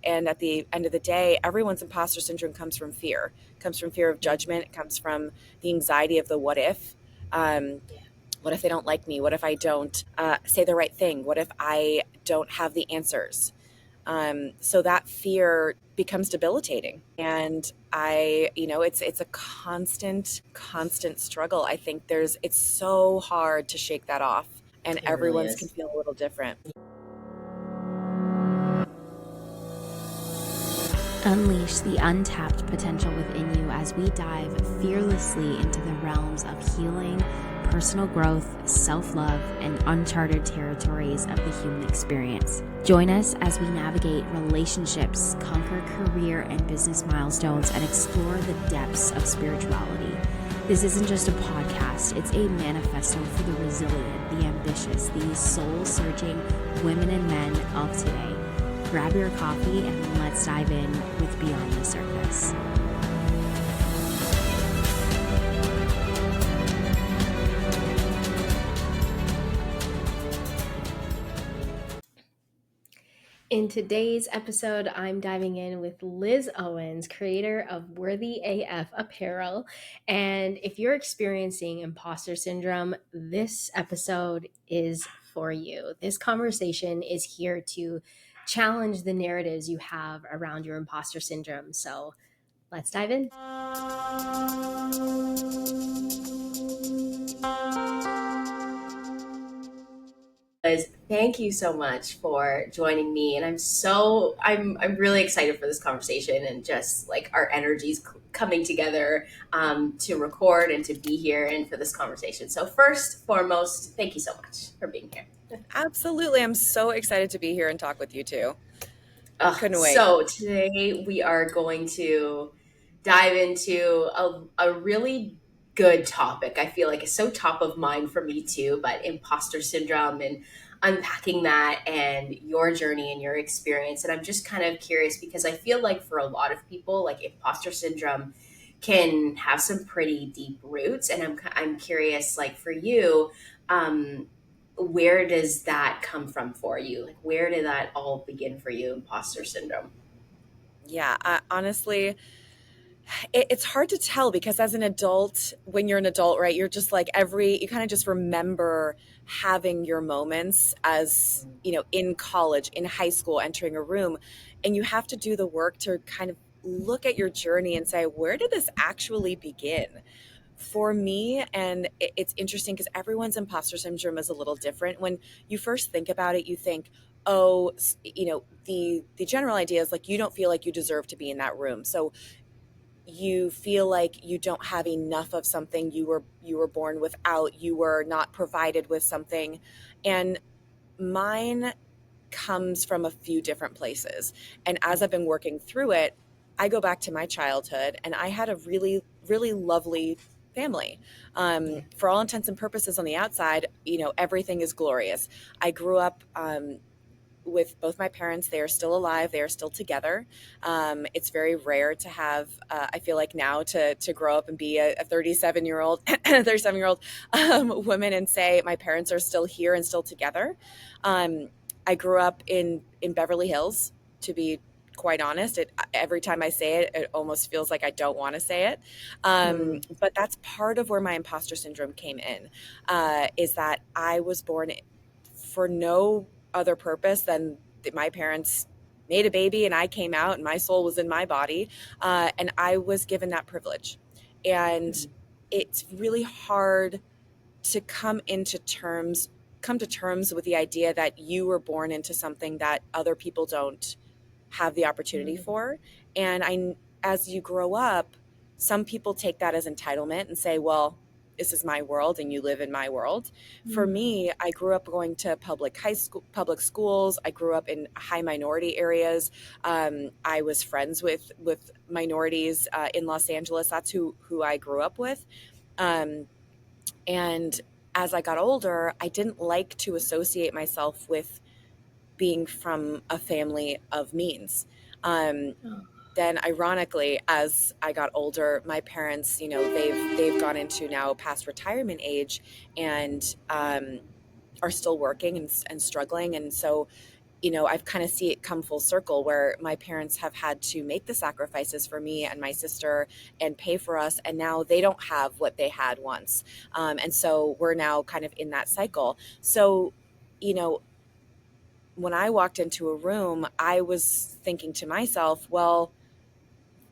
And at the end of the day, everyone's imposter syndrome comes from fear. It comes from fear of judgment. It comes from the anxiety of the what if. What if they don't like me? What if I don't say the right thing? What if I don't have the answers? So that fear becomes debilitating. And it's a constant struggle. I think it's so hard to shake that off, and It really everyone's can is. feel a little different. Unleash the untapped potential within you as we dive fearlessly into the realms of healing, personal growth, self-love, and uncharted territories of the human experience. Join us as we navigate relationships, conquer career and business milestones, and explore the depths of spirituality. This isn't just a podcast, it's a manifesto for the resilient, the ambitious, the soul-searching women and men of today. Grab your coffee and let's dive in with Beyond the Surface. In today's episode, I'm diving in with Liz Owens, creator of Worthy AF Apparel. And if you're experiencing imposter syndrome, this episode is for you. This conversation is here to challenge the narratives you have around your imposter syndrome. So let's dive in. Liz, thank you so much for joining me, and I'm really excited for this conversation and just like our energies coming together to record and to be here and for this conversation. So first, foremost, thank you so much for being here. Absolutely. I'm so excited to be here and talk with you too. Couldn't wait. So today we are going to dive into a really good topic. I feel like it's so top of mind for me too, but imposter syndrome and unpacking that and your journey and your experience. And I'm just kind of curious because I feel like for a lot of people, like imposter syndrome can have some pretty deep roots. And I'm curious, like for you, where does that come from for you? Like, where did that all begin for you, imposter syndrome? Yeah, honestly, it's hard to tell because as an adult, when you're an adult, right, you're just like you kind of just remember having your moments as, in college, in high school, entering a room, and you have to do the work to kind of look at your journey and say, where did this actually begin? For me, and it's interesting because everyone's imposter syndrome is a little different. When you first think about it, you think, oh, the general idea is like you don't feel like you deserve to be in that room. So you feel like you don't have enough of something you were born without, you were not provided with something. And mine comes from a few different places. And as I've been working through it, I go back to my childhood, and I had a really, really lovely family. For all intents and purposes on the outside, everything is glorious. I grew up with both my parents. They are still alive. They are still together. It's very rare to have, I feel like now, to grow up and be a 37-year-old, 37-year-old woman and say my parents are still here and still together. I grew up in Beverly Hills, to be quite honest. Every time I say it, it almost feels like I don't want to say it. But that's part of where my imposter syndrome came in, is that I was born for no other purpose than my parents made a baby and I came out and my soul was in my body. And I was given that privilege. And it's really hard to come to terms with the idea that you were born into something that other people don't have the opportunity for. And as you grow up, some people take that as entitlement and say, well, this is my world and you live in my world. For me, I grew up going to public schools. I grew up in high minority areas. I was friends with minorities in Los Angeles. That's who I grew up with. And as I got older, I didn't like to associate myself with being from a family of means. Then ironically, as I got older, my parents, they've gone into now past retirement age and are still working and struggling. And so I've kind of see it come full circle where my parents have had to make the sacrifices for me and my sister and pay for us. And now they don't have what they had once. And so we're now kind of in that cycle. So, you know, when I walked into a room, I was thinking to myself, well,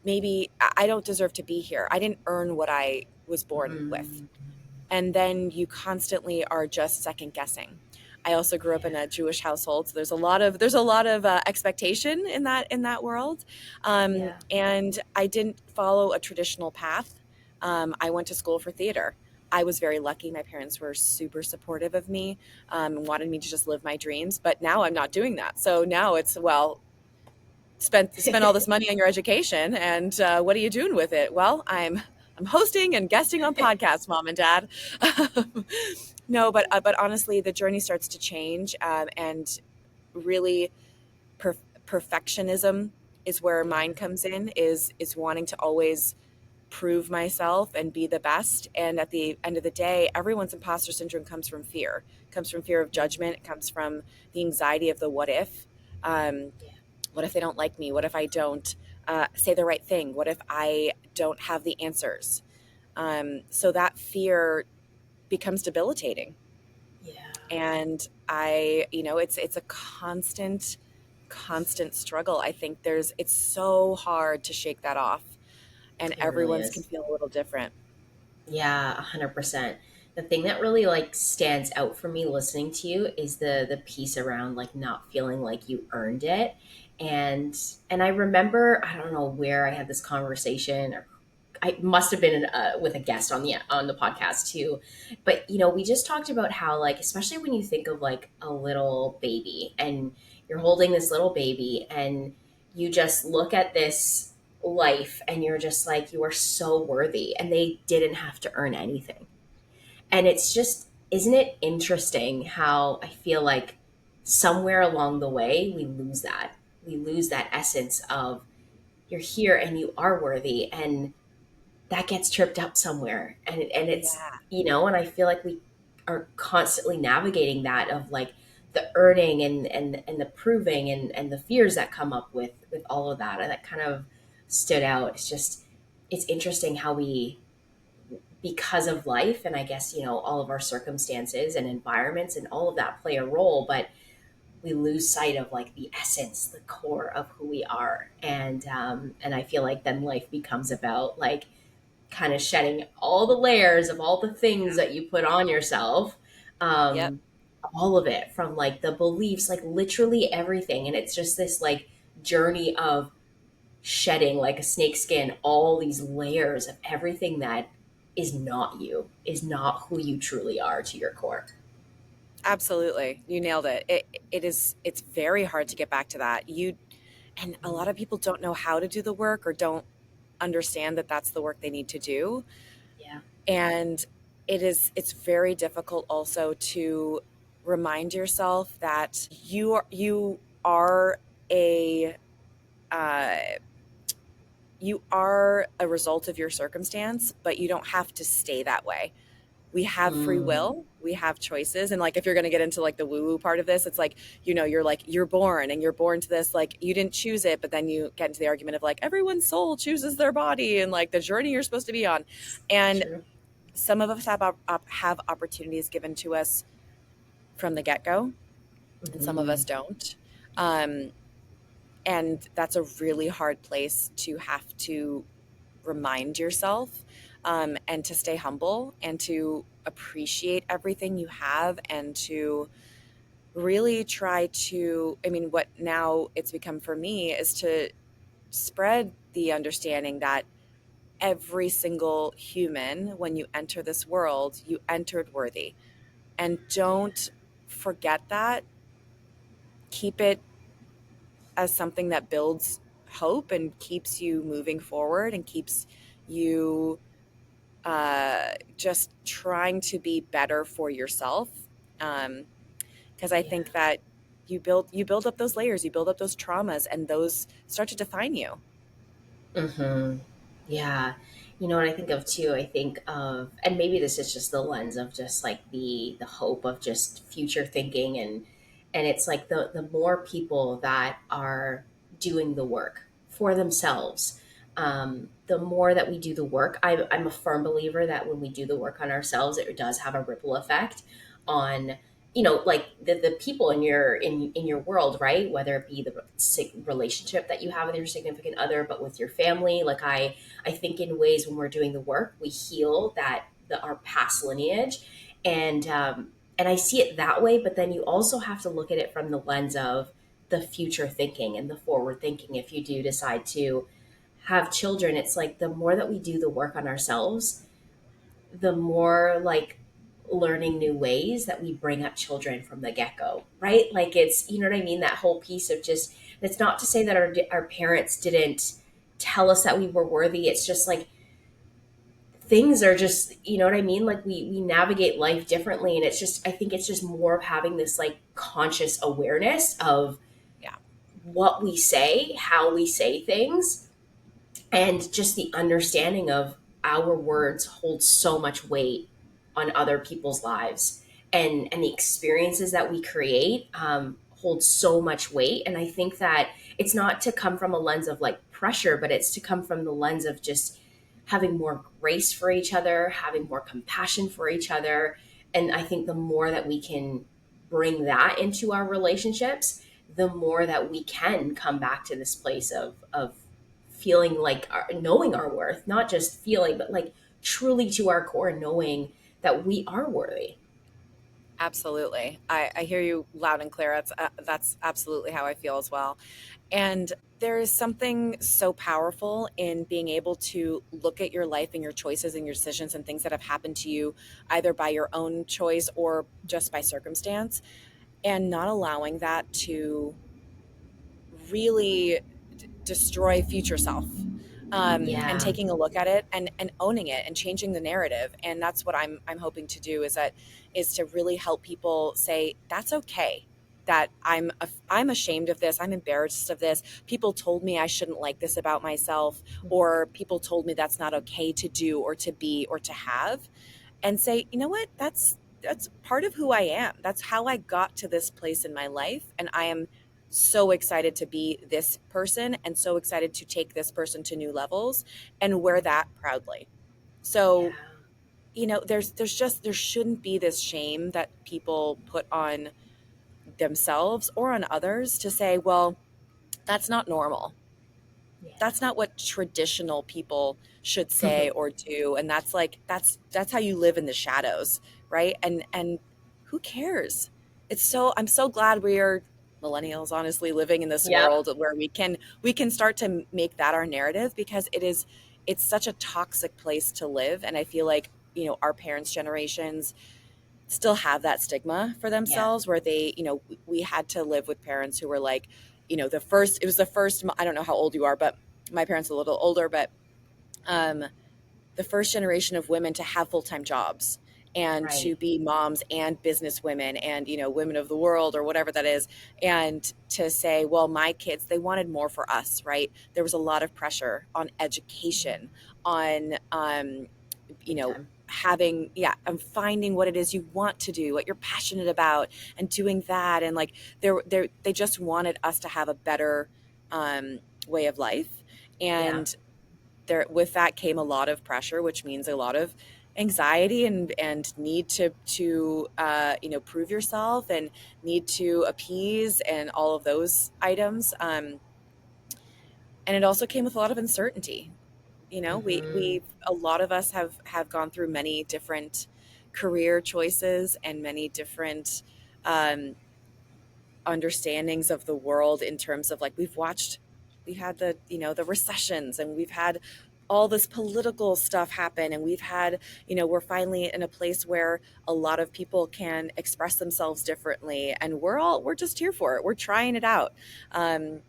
maybe I don't deserve to be here. I didn't earn what I was born with. Mm, And then you constantly are just second guessing. I also grew up yeah. in a Jewish household, so there's a lot of expectation in that world, Yeah. and I didn't follow a traditional path. I went to school for theater. I was very lucky. My parents were super supportive of me, and wanted me to just live my dreams. But now I'm not doing that. So now it's, well, spend all this money on your education, and what are you doing with it? Well, I'm hosting and guesting on podcasts, mom and dad. No, but honestly, the journey starts to change, and really, perfectionism is where Yeah. mine comes in. Is wanting to always prove myself and be the best. And at the end of the day, everyone's imposter syndrome comes from fear. It comes from fear of Mm, judgment. It comes from the anxiety of the what if. Um, yeah. what if they don't like me? What if I don't say the right thing? What if I don't have the answers? So that fear becomes debilitating. Yeah. And it's a constant struggle. I think it's so hard to shake that off, and It really everyone's can is. feel a little different. Yeah, 100%. The thing that really like stands out for me listening to you is the piece around like not feeling like you earned it. And and I remember, I don't know where I had this conversation, or I must have been with a guest on the podcast too. But we just talked about how like, especially when you think of like a little baby and you're holding this little baby and you just look at this life and you're just like, you are so worthy and they didn't have to earn anything. And it's just, isn't it interesting how I feel like somewhere along the way we lose that essence of you're here and you are worthy, and that gets tripped up somewhere. And it's, Yeah, and I feel like we are constantly navigating that of like the earning and the proving and the fears that come up with all of that. And that kind of stood out. It's just, it's interesting how we, because of life and I guess all of our circumstances and environments and all of that play a role, but we lose sight of like the essence, the core of who we are. And I feel like then life becomes about like kind of shedding all the layers of all the things that you put on yourself. yep, um all of it, from like the beliefs, like literally everything. And it's just this like journey of shedding like a snake skin all these layers of everything that is not you, is not who you truly are to your core. absolutely. You nailed it. It's very hard to get back to that. And a lot Mm, of people don't know how to do the work or don't understand that that's the work they need to do. yeah. And it's very difficult also to remind yourself that you are a uh, you are a result of your circumstance, but you don't have to stay that way. We have free Mm, will, we have choices. And like, if you're going to get into like the woo woo part of this, it's like, you're born and you're born to this, like you didn't choose it, but then you get into the argument of like everyone's soul chooses their body and like the journey you're supposed to be on. And true. some of us have opportunities given to us from the get-go, and some of Hmm. us don't. Um, and that's a really hard place to have to remind yourself, and to stay humble and to appreciate everything you have, and to really try to, I mean, what now it's become for me is to spread the understanding that every single human, when you enter this world, you entered worthy. And don't forget that. Keep it as something that builds hope and keeps you moving forward and keeps you just trying to be better for yourself. Because I Yeah. think that you build up those layers, you build up those traumas, and those start to define you. Hmm. Yeah. You know what I think of too? I think of, and maybe this is just the lens of just like the hope of just future thinking And it's like the more people that are doing the work for themselves, the more that we do the work. I'm a firm believer that when we do the work on ourselves, it does have a ripple effect on, like the people in your world, right? Whether it be the relationship that you have with your significant other, but with your family. Like I think in ways when we're doing the work, we heal our past lineage, and and I see it that way. But then you also have to look at it from the lens of the future thinking and the forward thinking. If you do decide to have children, it's like the more that we do the work on ourselves, the more like learning new ways that we bring up children from the get-go, right? Like it's, you know what I mean, that whole piece of just, it's not to say that our parents didn't tell us that we were worthy. It's just like things are just, you know what I mean, like we navigate life differently, and it's just, I think it's just more of having this like conscious awareness of Yeah, what we say, how we say things, and just the understanding of our words hold so much weight on other people's lives, and the experiences that we create hold so much weight. And I think that it's not to come from a lens of like pressure, but it's to come from the lens of just having more grace for each other, having more compassion for each other. And I think the more that we can bring that into our relationships, the more that we can come back to this place of feeling like knowing our worth, not just feeling, but like truly to our core, knowing that we are worthy. absolutely. I hear you loud and clear. That's absolutely how I feel as well. And there is something so powerful in being able to look at your life and your choices and your decisions and things that have happened to you, either by your own choice or just by circumstance, and not allowing that to really destroy future self, and Yeah. taking a look at it and owning it and changing the narrative. And that's what I'm hoping to do, is to really help people say that's okay, that I'm ashamed of this, I'm embarrassed of this, people told me I shouldn't like this about myself, or people told me that's not okay to do or to be or to have, and say, you know what, that's part of who I am. That's how I got to this place in my life, and I am so excited to be this person and so excited to take this person to new levels and wear that proudly. Yeah. So, there shouldn't be this shame that people put on themselves or on others to say, well, that's not normal, that's not what traditional people should Yeah. say or do, and that's like that's how you live in the shadows, right? And who cares? I'm so glad we are millennials, honestly, living in this Yep. world where we can start to make that our narrative, because it's such a toxic place to live. And I feel like, our parents' generations still have that stigma for Yeah. themselves, where we had to live with parents who were like, it was the first, I don't know how old you are, but my parents are a little older, but um, the first generation of women to have full-time jobs and to Right. be moms and business women and, women of the world or whatever that is. And to say, well, my kids, they wanted more for us, right? There was a lot of pressure on Yeah. education, on, you Big know, time. having, yeah, and finding what it is you want to do, what you're passionate about, and doing that. And like, they just wanted us to have a better way of life. Yeah. And there, with that came a lot of pressure, which means a lot of anxiety and need to prove yourself and need to appease and all of those items. And it also came with a lot of uncertainty. Hmm. A lot of us have gone through many different career choices and many different um, understandings of the world, in terms of like, we've had the recessions, and we've had all this political stuff happen, and we've had, we're finally in a place where a lot of people can express themselves differently, and we're just here for it, we're trying it out. um,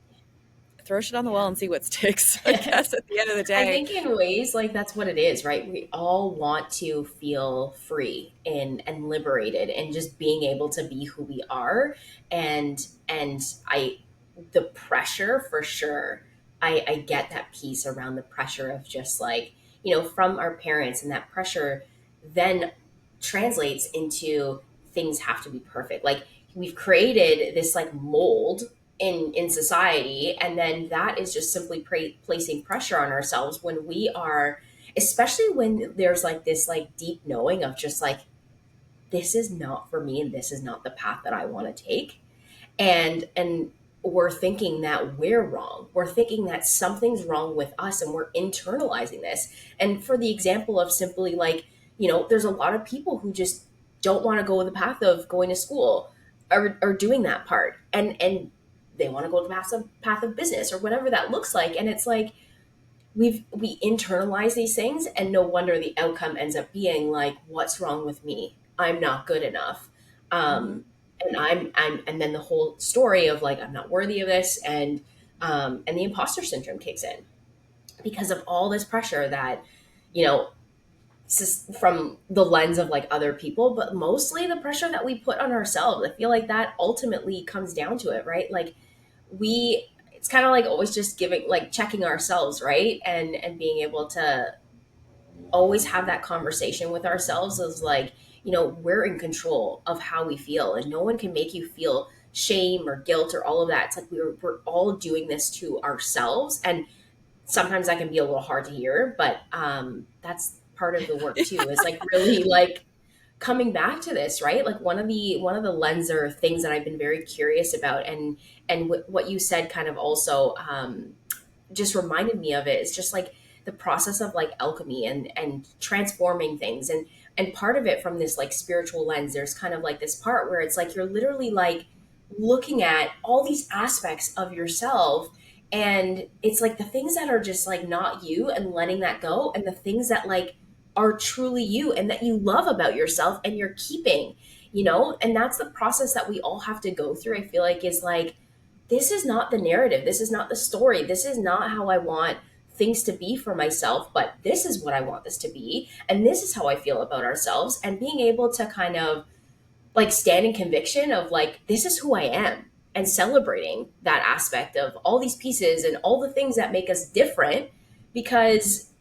Throw shit on the wall and see what sticks, I Yeah. guess, at the end of the I day. think in ways like that's what it is, right? We all want to feel free and liberated and just being able to be who we are. And I the pressure for sure. I get that piece around the pressure of just like, from our parents, and that pressure then translates into things have to be perfect. Like we've created this like mold in society, and then that is just simply placing pressure on ourselves when we are, especially when there's like this like deep knowing of just like, this is not for me and this is not the path that I want to take. And we're thinking that we're wrong, we're thinking that something's wrong with us, and we're internalizing this. And for the example of simply like, there's a lot of people who just don't want to go the path of going to school, or doing that part, and they want to go the path of business or whatever that looks like. And it's like, we internalize these things, and no wonder the outcome ends up being like, what's wrong with me, I'm not good enough. Mm-hmm. And then the whole story of like, I'm not worthy of this, and the imposter syndrome kicks in because of all this pressure that, you know from the lens of like other people, but mostly the pressure that we put on ourselves. I feel like that ultimately comes down to it, right? Like, we it's kind of like always just giving, like, checking ourselves, right? And being able to always have that conversation with ourselves is like, we're in control of how we feel, and no one can make you feel shame or guilt or all of that. It's like we're all doing this to ourselves, and sometimes that can be a little hard to hear, but that's part of the work too, is like really like coming back to this, right? Like, one of the lens or things that I've been very curious about, and what you said kind of also just reminded me of it, is just like the process of like alchemy and transforming things, and part of it from this like spiritual lens. There's kind of like this part where it's like you're literally like looking at all these aspects of yourself, and it's like the things that are just like not you, and letting that go, and the things that like are truly you and that you love about yourself and you're keeping, and that's the process that we all have to go through. I feel like is like, this is not the narrative, this is not the story, this is not how I want things to be for myself, but this is what I want this to be, and this is how I feel about ourselves. And being able to kind of like stand in conviction of like, this is who I am, and celebrating that aspect of all these pieces and all the things that make us different. Because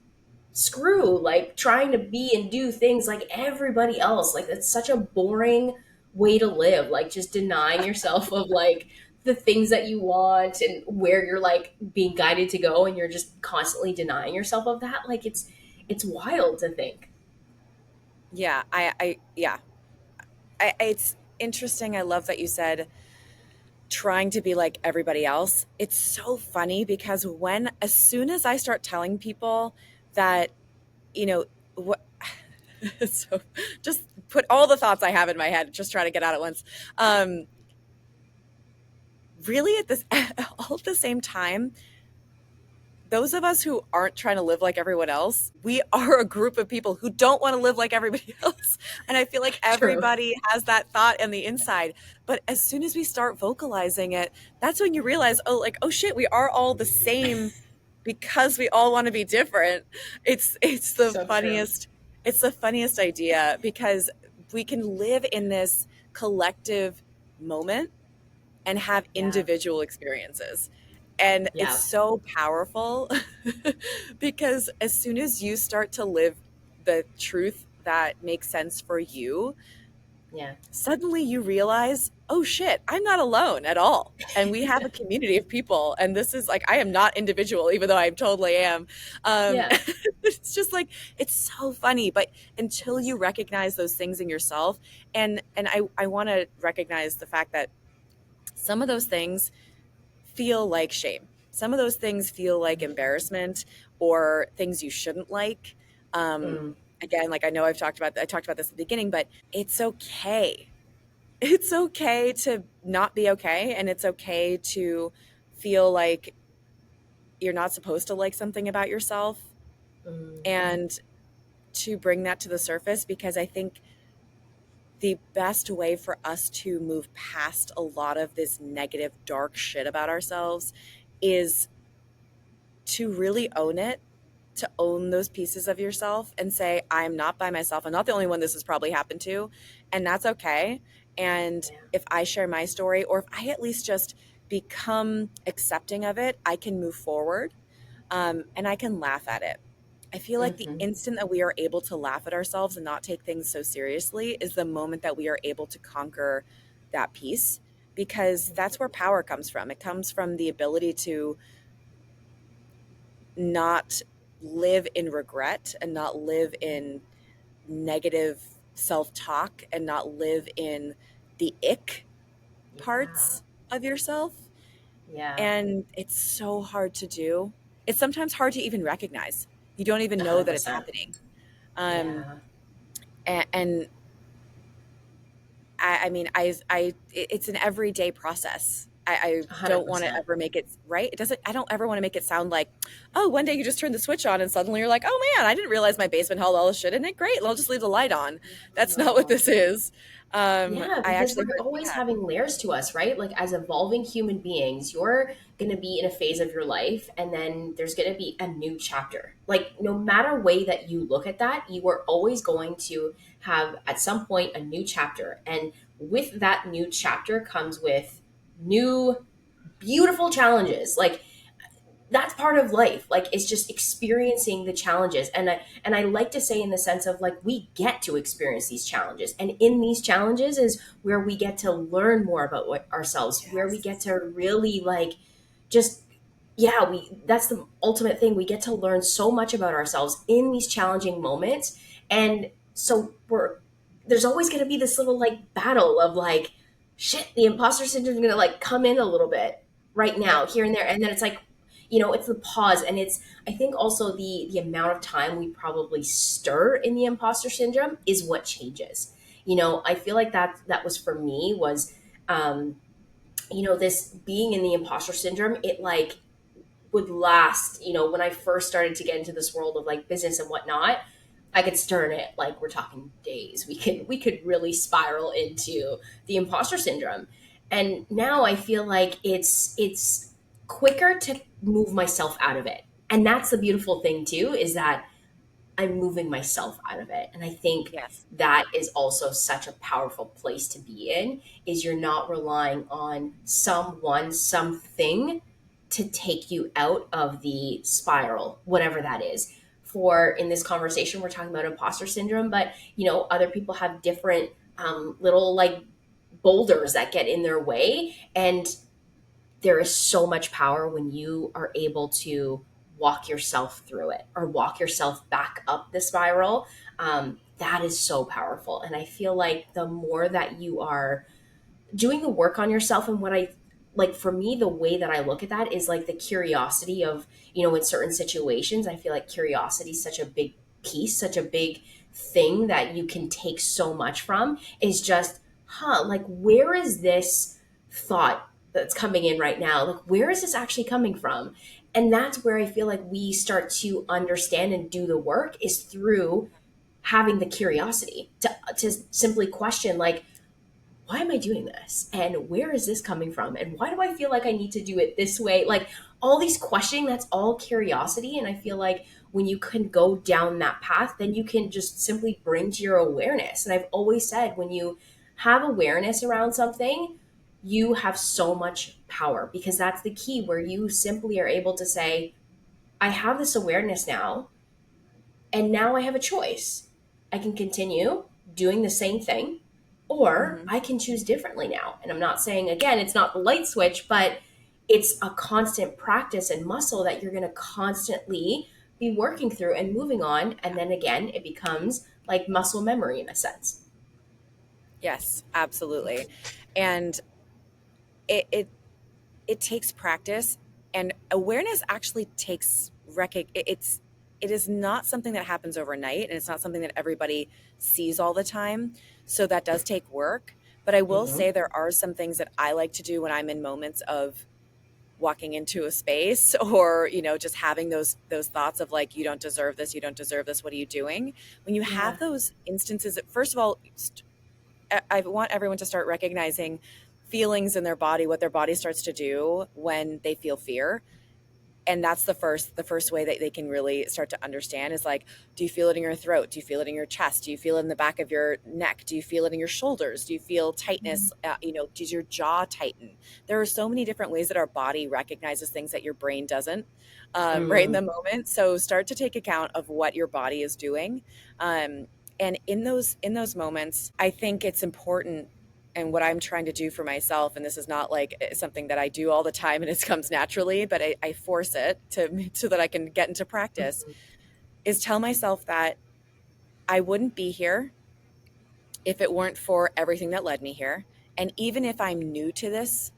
screw like trying to be and do things like everybody else. Like, that's such a boring way to live, like just denying yourself of like the things that you want and where you're like being guided to go, and you're just constantly denying yourself of that. Like, it's wild to think. Yeah, yeah, it's interesting. I love that you said trying to be like everybody else. It's so funny because as soon as I start telling people that, you know, what, so just put all the thoughts I have in my head, just try to get out at once. Um, Really, at this, all at the same time, those of us who aren't trying to live like everyone else, we are a group of people who don't want to live like everybody else. And I feel like True. everybody has that thought in the inside. But as soon as we start vocalizing it, that's when you realize, oh, like, oh shit, we are all the same because we all want to be different. It's the So true. funniest, it's the funniest idea because we can live in this collective moment and have Yeah. individual experiences. And it's Yeah. so powerful because as soon as you start to live the truth that makes sense for you, Yeah. suddenly you realize, oh shit, I'm not alone at all. And we have a community of people. And this is like, I am not individual, even though I totally am. Yeah. It's just like, it's so funny. But until you recognize those things in yourself, and I want to recognize the fact that some of those things feel like shame. Some of those things feel like embarrassment or things you shouldn't like. Um, Mm. Again, like I talked about this at the beginning, but it's okay. It's okay to not be okay. And it's okay to feel like you're not supposed to like something about yourself, Mm. and to bring that to the surface, because I think the best way for us to move past a lot of this negative, dark shit about ourselves is to really own it, to own those pieces of yourself and say, I'm not by myself. I'm not the only one this has probably happened to. And that's okay. And Yeah. if I share my story, or if I at least just become accepting of it, I can move forward, and I can laugh at it. I feel like the Hmm. instant that we are able to laugh at ourselves and not take things so seriously is the moment that we are able to conquer that piece, because that's where power comes from. It comes from the ability to not live in regret and not live in negative self-talk and not live in the ick Yeah. parts of yourself. Yeah. And it's so hard to do. It's sometimes hard to even recognize. You don't even know that it's 100%. happening. Um, Yeah. and I mean, it's an everyday process. I don't want to 100%. ever make it right. It doesn't, I don't ever want to make it sound like, oh, one day you just turn the switch on and suddenly you're like, oh man, I didn't realize my basement held all this shit in it. Great. I'll just leave the light on. That's not what No. this is. Yeah, I because actually we're heard, always yeah, having layers to us, right? Like as evolving human beings, you're going to be in a phase of your life and then there's going to be a new chapter. Like no matter way that you look at that, you are always going to have at some point a new chapter. And with that new chapter comes with new beautiful challenges. Like that's part of life. Like it's just experiencing the challenges. And I like to say in the sense of like we get to experience these challenges, and in these challenges is where we get to learn more about ourselves, where we get yes, to really like just yeah, we that's the ultimate thing. We get to learn so much about ourselves in these challenging moments. And so we're there's always going to be this little like battle of like shit, the imposter syndrome is going to like come in a little bit right yep, now here and there, and then it's like it's the pause. And it's I think also the amount of time we probably stir in the imposter syndrome is what changes. I feel like that was for me was um this being in the imposter syndrome, it like would last, when I first started to get into this world of like business and whatnot. I could stir in it like we're talking days. We could really spiral into the imposter syndrome. And now I feel like it's quicker to move myself out of it. And that's the beautiful thing too, is that I'm moving myself out of it. And I think yes, that is also such a powerful place to be in, is you're not relying on someone, something to take you out of the spiral, whatever that is. For in this conversation, we're talking about imposter syndrome, but other people have different little like boulders that get in their way. And there is so much power when you are able to walk yourself through it or walk yourself back up the spiral. That is so powerful. And I feel like the more that you are doing the work on yourself, and what I like for me, the way that I look at that is like the curiosity of, in certain situations, I feel like curiosity is such a big piece, such a big thing that you can take so much from, is just, like, where is this thought that's coming in right now? Like, where is this actually coming from? And that's where I feel like we start to understand and do the work is through having the curiosity to simply question, like, why am I doing this? And where is this coming from? And why do I feel like I need to do it this way? Like all these questioning, that's all curiosity. And I feel like when you can go down that path, then you can just simply bring to your awareness. And I've always said, when you have awareness around something, you have so much power, because that's the key, where you simply are able to say, I have this awareness now, and now I have a choice. I can continue doing the same thing, or hmm I can choose differently now. And I'm not saying, again, it's not the light switch, but it's a constant practice and muscle that you're going to constantly be working through and moving on. And then again, it becomes like muscle memory in a sense. yes, absolutely. And it it takes practice, and awareness actually takes it is not something that happens overnight, and it's not something that everybody sees all the time, so that does take work. But I will Hmm. say there are some things that I like to do when I'm in moments of walking into a space or just having those thoughts of like, you don't deserve this, you don't deserve this, what are you doing? When you Yeah. have those instances, first of all, I want everyone to start recognizing feelings in their body, what their body starts to do when they feel fear. And that's the first way that they can really start to understand is like, do you feel it in your throat? Do you feel it in your chest? Do you feel it in the back of your neck? Do you feel it in your shoulders? Do you feel tightness? Does your jaw tighten? There are so many different ways that our body recognizes things that your brain doesn't, right in the Mm. moment. So start to take account of what your body is doing. And in those moments, I think it's important. and what I'm trying to do for myself, and this is not like something that I do all the time and it comes naturally, but I force it to so that I can get into practice, Mhm. is tell myself that I wouldn't be here if it weren't for everything that led me here. And even if I'm new to this,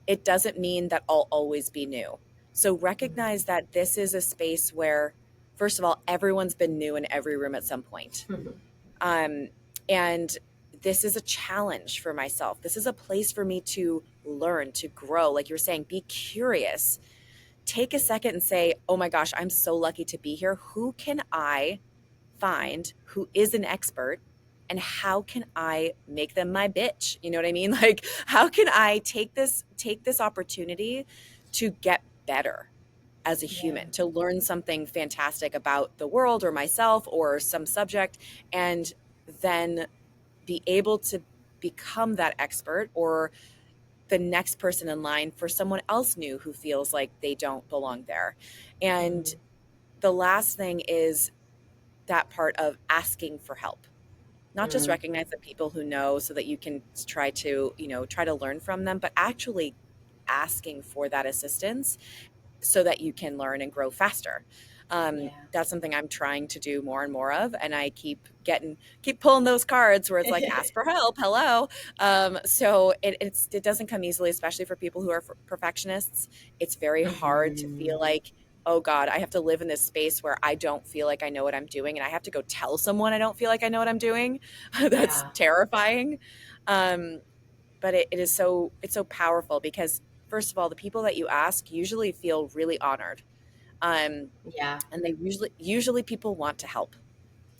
it doesn't mean that I'll always be new. So recognize that this is a space where, first of all, everyone's been new in every room at some point. Mhm. Um, and this is a challenge for myself. This is a place for me to learn, to grow. Like you're saying, be curious. Take a second and say, oh my gosh, I'm so lucky to be here. Who can I find who is an expert, and how can I make them my bitch? You know what I mean? Like, how can I take this opportunity to get better as a Yeah. human, to learn something fantastic about the world or myself or some subject, and then be able to become that expert or the next person in line for someone else new who feels like they don't belong there. And Mhm. the last thing is that part of asking for help, not just Mhm. recognize the people who know so that you can try to learn from them, but actually asking for that assistance so that you can learn and grow faster. Yeah. That's something I'm trying to do more and more of, and I keep pulling those cards where it's like ask for help, hello. So it doesn't come easily, especially for people who are perfectionists. It's very hard to feel Mhm. like, oh God, I have to live in this space where I don't feel like I know what I'm doing, and I have to go tell someone I don't feel like I know what I'm doing. That's Yeah. terrifying. Um, but it's so powerful because first of all, the people that you ask usually feel really honored, um, Yeah. and they usually people want to help.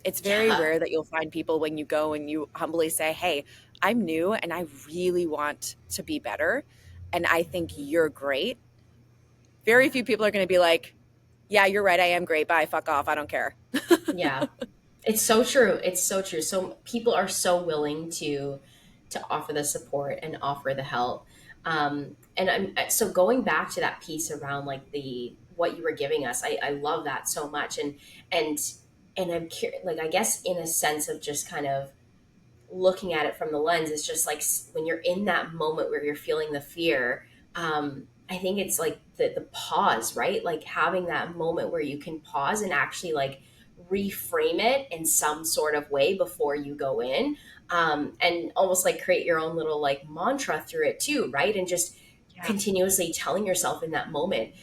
It's very Yeah. rare that you'll find people when you go and you humbly say, hey, I'm new and I really want to be better, and I think Mhm. you're great. Very Yeah. few people are going to be like, yeah, you're right, I am great, bye, fuck off, I don't care. Yeah. It's so true. It's so true. So people are so willing to offer the support and offer the help. And so going back to that piece around like the what you were giving us, I love that so much. And and I'm curious, like I guess in a sense of just kind of looking at it from the lens, it's just like when you're in that moment where you're feeling the fear. I think it's like the pause, right? Like having that moment where you can pause and actually like reframe it in some sort of way before you go in, and almost like create your own little like mantra through it too, right? And just Yeah. continuously telling yourself in that moment.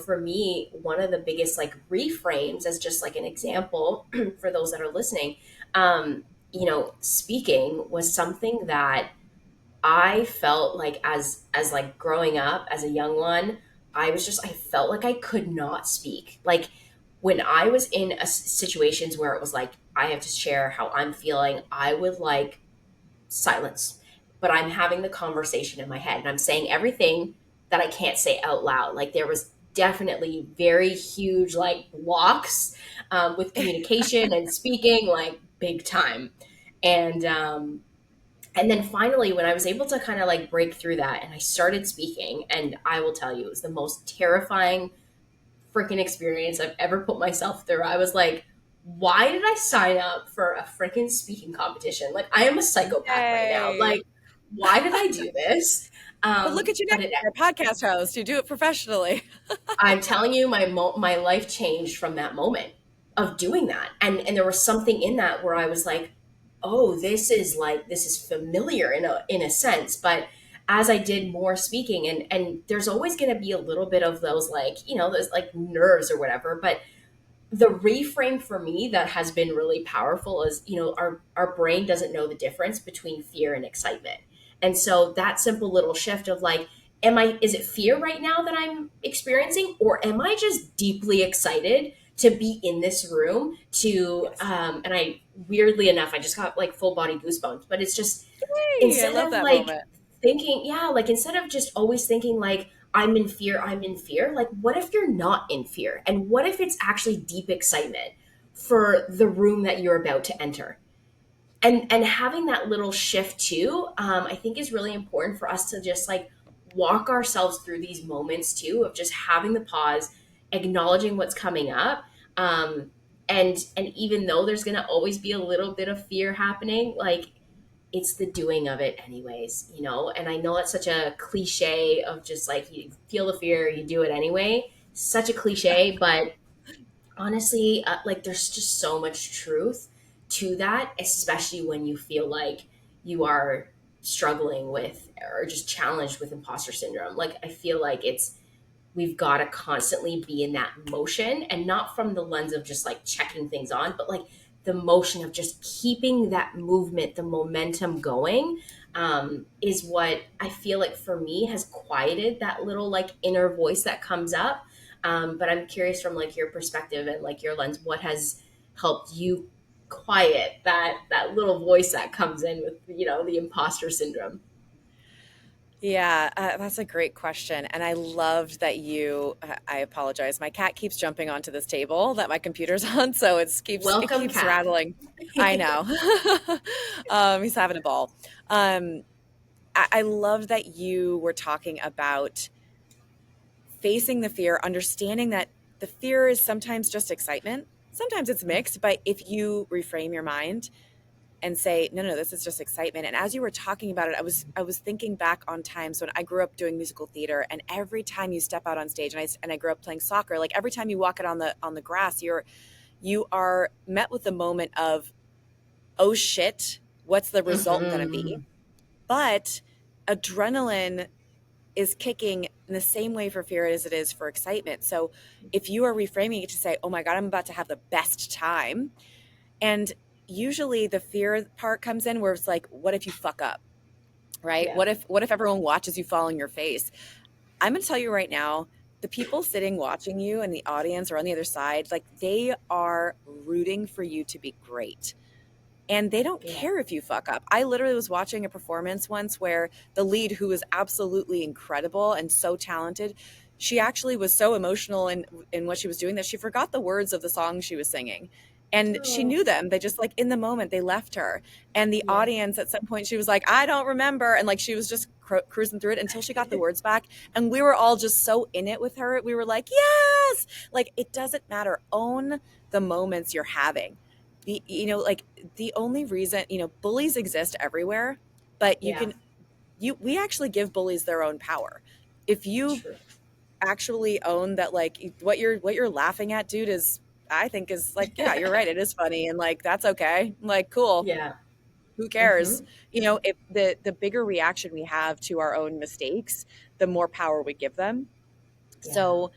For me, one of the biggest like reframes, as just like an example for those that are listening, speaking was something that I felt like as like growing up as a young one, I felt like I could not speak. Like when I was in situations where it was like I have to share how I'm feeling, I would like silence. But I'm having the conversation in my head and I'm saying everything that I can't say out loud. Like there was definitely very huge like blocks with communication and speaking, like big time. And and then finally, when I was able to kind of like break through that and I started speaking, and I will tell you, it was the most terrifying freaking experience I've ever put myself through. I was like, why did I sign up for a freaking speaking competition? Like, I am a psychopath right now. Yay. Like, why did I do this? But look at you now, But it you're a podcast host, you do it professionally. I'm telling you, my life changed from that moment of doing that, and there was something in that where I was like, oh, this is familiar in a sense, but as I did more speaking, and there's always going to be a little bit of those like those like nerves or whatever, but the reframe for me that has been really powerful is our brain doesn't know the difference between fear and excitement, and so that simple little shift of like, is it fear right now that I'm experiencing, or am I just deeply excited to be in this room to Yes. and I weirdly enough I just got like full body goosebumps, but it's just Yay, I instead love of that like moment. thinking, yeah, like instead of just always thinking like I'm in fear, like what if you're not in fear? And what if it's actually deep excitement for the room that you're about to enter? And having that little shift too, I think is really important for us to just like walk ourselves through these moments too of just having the pause, acknowledging what's coming up. And even though there's gonna always be a little bit of fear happening, like it's the doing of it anyways, you know? And I know it's such a cliche of just like you feel the fear, you do it anyway. Such a cliche, but honestly, like there's just so much truth to that, especially when you feel like you are struggling with or just challenged with imposter syndrome. Like I feel like it's we've got to constantly be in that motion, and not from the lens of just like checking things on, but like the motion of just keeping that movement, the momentum going, is what I feel like for me has quieted that little like inner voice that comes up. But I'm curious from like your perspective and like your lens, what has helped you quiet that little voice that comes in with, you know, the imposter syndrome? Yeah, that's a great question. And I loved that I apologize. My cat keeps jumping onto this table that my computer's on, so it Welcome, keeps Kat. rattling. I know. He's having a ball. I love that you were talking about facing the fear, understanding that the fear is sometimes just excitement. Sometimes it's mixed, but if you reframe your mind and say, no, no, this is just excitement. And as you were talking about it, I was thinking back on times when I grew up doing musical theater, and every time you step out on stage, and I grew up playing soccer, like every time you walk out on the grass, you are met with the moment of, oh shit, what's the result going to be? Hmm. But adrenaline is kicking in the same way for fear as it is for excitement. So if you are reframing it to say, oh my God, I'm about to have the best time. And usually the fear part comes in where it's like, what if you fuck up? Right? Yeah. What if everyone watches you fall on your face? I'm going to tell you right now, the people sitting watching you in the audience or on the other side, like they are rooting for you to be great. And they don't Yeah. care if you fuck up. I literally was watching a performance once where the lead, who was absolutely incredible and so talented, she actually was so emotional in what she was doing that she forgot the words of the song she was singing. And she Oh, knew them. They just like in the moment they left her. And the yeah. audience at some point she was like, I don't remember. And like she was just cruising through it until she got the words back. And we were all just so in it with her. We were like, yes, like it doesn't matter. Own the moments you're having. Like the only reason, bullies exist everywhere, but Yeah. we actually give bullies their own power. If you True. actually own that, like what you're laughing at, dude, I think is like, yeah, you're right. It is funny. And like, that's okay. Like, cool. Yeah. Who cares? Hmm. If the bigger reaction we have to our own mistakes, the more power we give them. Yeah. So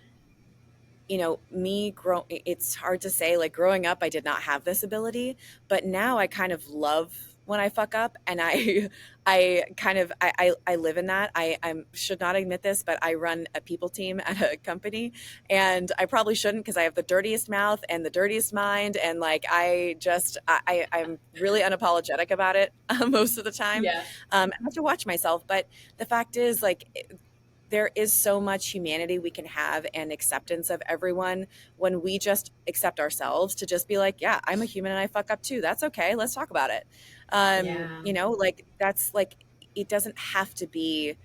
it's hard to say, like growing up I did not have this ability, but now I kind of love when I fuck up, and I live in that. I should not admit this, but I run a people team at a company, and I probably shouldn't because I have the dirtiest mouth and the dirtiest mind, and like I'm really unapologetic about it most of the time. Yeah. I have to watch myself, but the fact is, like, there is so much humanity we can have and acceptance of everyone when we just accept ourselves to just be like, yeah, I'm a human and I fuck up too. That's okay. Let's talk about it. Yeah. Like that's like, it doesn't have to be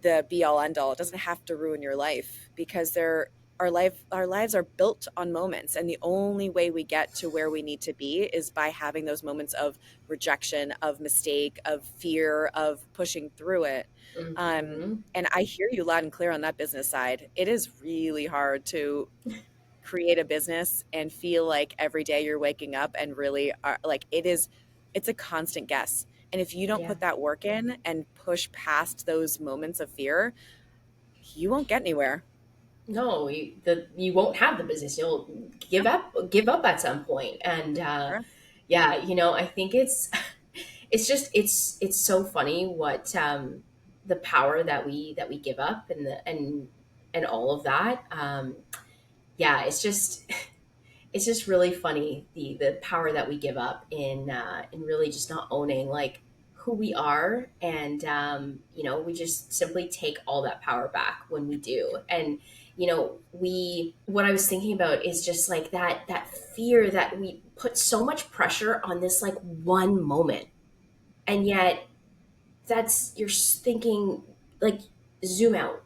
the be all end all. It doesn't have to ruin your life, because our lives are built on moments, and the only way we get to where we need to be is by having those moments of rejection, of mistake, of fear, of pushing through it. Hmm. And I hear you loud and clear on that business side. It is really hard to create a business and feel like every day you're waking up and really are like, it's a constant guess. And if you don't Yeah. put that work in and push past those moments of fear, you won't get anywhere. No, you won't have the business. You'll give up at some point. And Sure. yeah, you know, I think it's just it's so funny what the power that we give up and and all of that. Yeah, it's just really funny the power that we give up in really just not owning like who we are, and you know, we just simply take all that power back when we do. And you know, we what I was thinking about is just like that fear that we put so much pressure on this like one moment, and yet that's you're thinking like zoom out.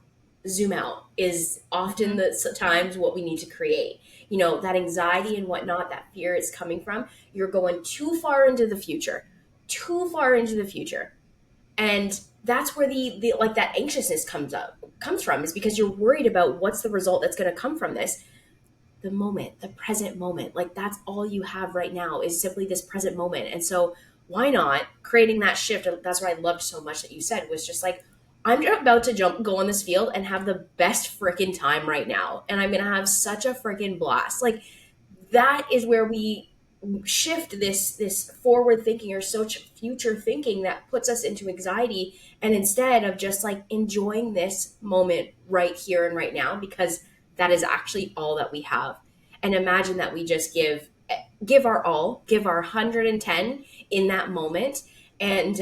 Zoom out is often Hmm. the times what we need to create. You know, that anxiety and whatnot, that fear is coming from, you're going too far into the future. too far into the future. And that's where the like that anxiousness comes from, is because you're worried about what's the result that's going to come from this. The moment, the present moment, like that's all you have right now is simply this present moment. And so why not creating that shift? And that's what I loved so much that you said, was just like, I'm about to go on this field and have the best freaking time right now, and I'm gonna have such a freaking blast. Like, that is where we shift this forward thinking or such future thinking that puts us into anxiety, and instead of just like enjoying this moment right here and right now, because that is actually all that we have. And imagine that we just give our all, give our 110 in that moment, and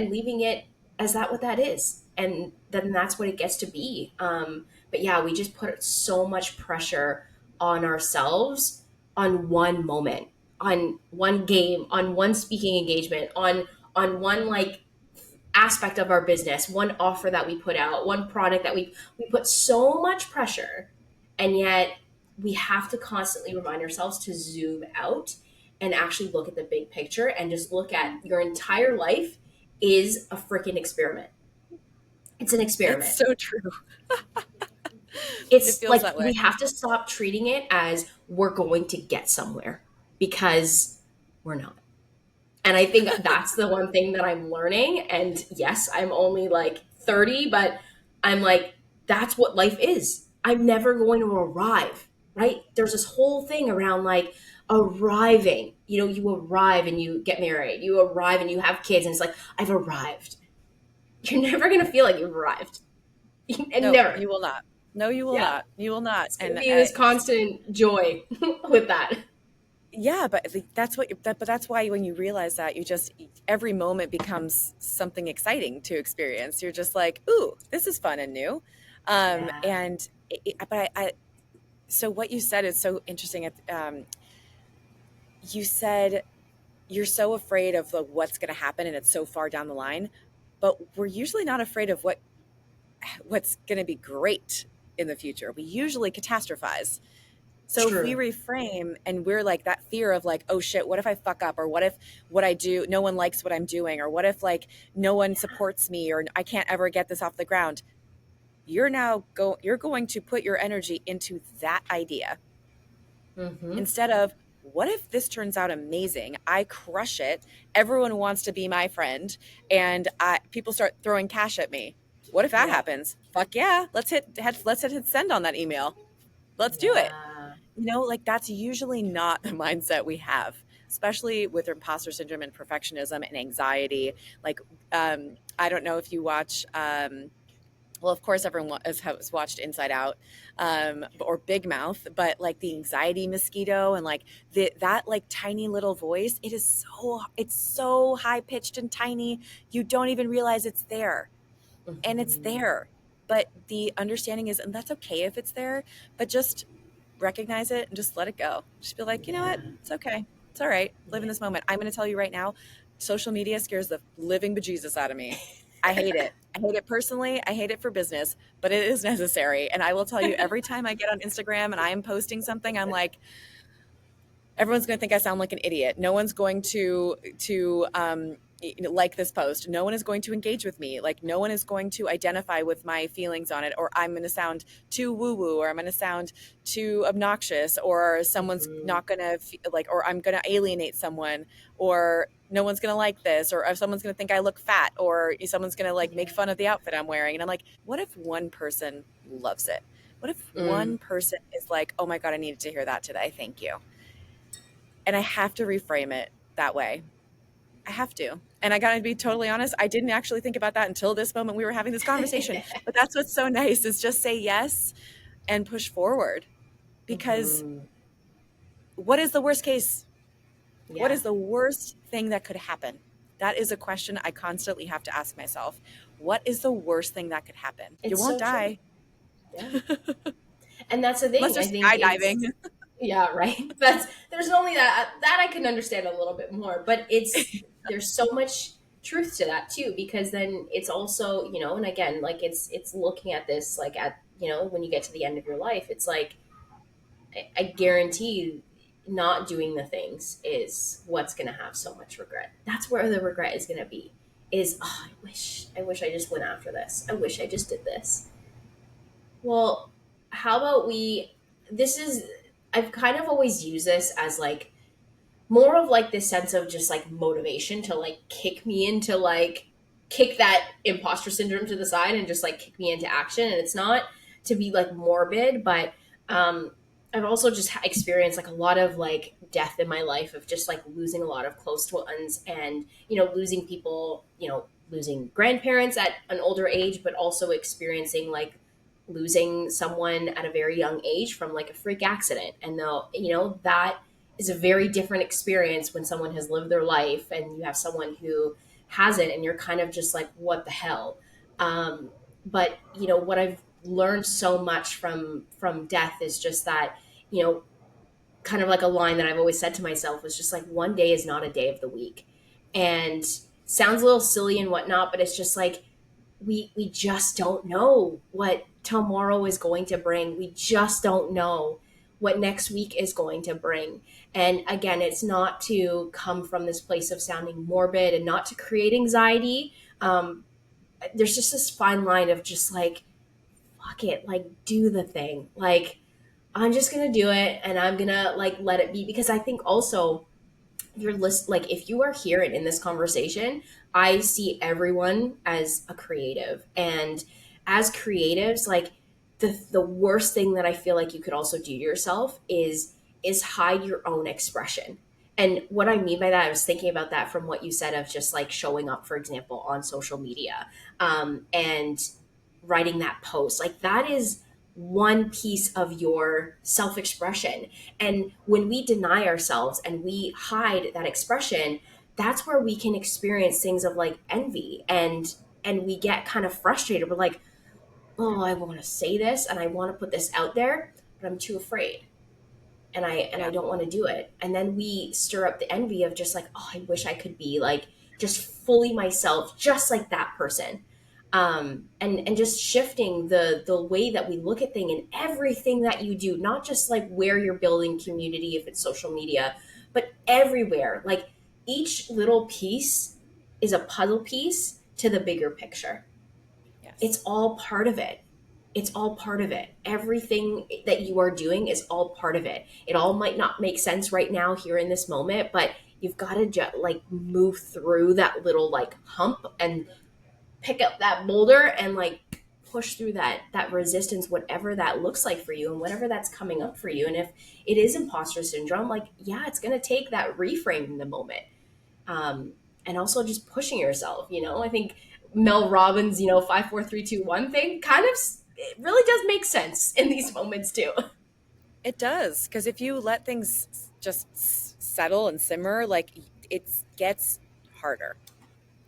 leaving it as that what that is, and then that's what it gets to be. But yeah, we just put so much pressure on ourselves, on one moment, on one game, on one speaking engagement, on one like aspect of our business, one offer that we put out, one product that we put so much pressure. And yet we have to constantly remind ourselves to zoom out and actually look at the big picture, and just look at your entire life is a freaking experiment. It's an It's experiment. so true. It It's feels like that we way. have to stop treating it as we're going to get somewhere, because we're not. And I think that's the one thing that I'm learning. And yes, I'm only like 30, but I'm like, that's what life is. I'm never going to arrive, right? There's this whole thing around like arriving. You know, you arrive and you get married, you arrive and you have kids, and it's like, I've arrived. You're never going to feel like you've arrived. And No, never. you will not. No, you will Yeah. not. You will not. It's going to And be this constant joy with that. yeah, but that's what. But that's why when you realize that, you just every moment becomes something exciting to experience. You're just like, ooh, this is fun and new. Yeah. And but so what you said is so interesting. You said you're so afraid of like what's going to happen, and it's so far down the line. But we're usually not afraid of what's going to be great in the future. We usually catastrophize. So if we True. reframe and we're like that fear of like, oh shit, what if I fuck up? Or what if what I do, no one likes what I'm doing? Or what if like no one supports me or I can't ever get this off the ground? You're going to put your energy into that idea Mm-hmm. instead of what if this turns out amazing? I crush it. Everyone wants to be my friend and people start throwing cash at me. What if that Yeah. happens? Fuck yeah. Let's hit send on that email. Let's do it. Yeah. Like that's usually not the mindset we have, especially with imposter syndrome and perfectionism and anxiety. Like, I don't know if you watch, well, of course, everyone has watched Inside Out, or Big Mouth, but like the anxiety mosquito and like that like tiny little voice, it's so high pitched and tiny, you don't even realize it's there, and it's Mm-hmm. there. But the understanding is, and that's okay if it's there, but just recognize it and just let it go. Just be like, you know Yeah. what? It's okay. It's all right. Live in Yeah. this moment. I'm going to tell you right now, social media scares the living bejesus out of me. I hate it. I hate it personally. I hate it for business, but it is necessary. And I will tell you, every time I get on Instagram and I am posting something, I'm like, everyone's going to think I sound like an idiot. No one's going to like this post. No one is going to engage with me. Like no one is going to identify with my feelings on it, or I'm going to sound too woo woo, or I'm going to sound too obnoxious, or someone's Mm-hmm. not going to like, or I'm going to alienate someone, or no one's going to like this, or if someone's going to think I look fat, or someone's going to like make Yeah. fun of the outfit I'm wearing. And I'm like, what if one person loves it? What if Mm. one person is like, oh my God, I needed to hear that today. Thank you. And I have to reframe it that way. I have to. And I got to be totally honest, I didn't actually think about that until this moment we were having this conversation. But that's what's so nice, is just say yes and push forward. Because Mm-hmm. what is the worst case? What Yeah. is the worst thing that could happen? That is a question I constantly have to ask myself. What is the worst thing that could happen? You It's won't so true. die. Yeah. And that's the Unless thing. you're I think skydiving. it's, yeah, right. That's, there's only that I can understand a little bit more, but there's so much truth to that too, because then it's also, and again, like it's looking at this like at, when you get to the end of your life, it's like I guarantee you, not doing the things is what's going to have so much regret. That's where the regret is going to be. Is, oh, I wish I just went after this. I wish I just did this. Well, how about we? This is, I've kind of always used this as like more of like this sense of just like motivation to like kick me into like kick that imposter syndrome to the side and just like kick me into action. And it's not to be like morbid, but um I've also just experienced like a lot of like death in my life of just like losing a lot of close ones, and losing people, losing grandparents at an older age, but also experiencing like losing someone at a very young age from like a freak accident. And though that is a very different experience when someone has lived their life and you have someone who hasn't, and you're kind of just like, what the hell. But what I've learned so much from death is just that, you know kind of like a line that I've always said to myself was just like, one day is not a day of the week. And sounds a little silly and whatnot, but it's just like, we just don't know what tomorrow is going to bring. We just don't know what next week is going to bring. And again, it's not to come from this place of sounding morbid and not to create anxiety. There's just this fine line of just like, fuck it, like do the thing. Like, I'm just gonna do it, and I'm gonna like let it be, because I think also like if you are here and in this conversation, I see everyone as a creative. And as creatives, like the worst thing that I feel like you could also do to yourself is hide your own expression. And what I mean by that, I was thinking about that from what you said of just like showing up, for example, on social media, and writing that post. Like that is one piece of your self expression. And when we deny ourselves and we hide that expression, that's where we can experience things of like envy, and we get kind of frustrated. We're like, oh, I want to say this and I want to put this out there, but I'm too afraid, and I Yeah. don't want to do it. And then we stir up the envy of just like, oh, I wish I could be like just fully myself, just like that person. And just shifting the way that we look at things and everything that you do, not just like where you're building community, if it's social media, but everywhere. Like each little piece is a puzzle piece to the bigger picture. Yes. It's all part of it. It's all part of it. Everything that you are doing is all part of it. It all might not make sense right now here in this moment, but you've got to like move through that little like hump and pick up that boulder and like push through that resistance, whatever that looks like for you and whatever that's coming up for you. And if it is imposter syndrome, like, yeah, it's going to take that reframe in the moment. And also just pushing yourself. I think Mel Robbins, 5 4 3 2 1 thing kind of, it really does make sense in these moments too. It does, because if you let things just settle and simmer, like it gets harder.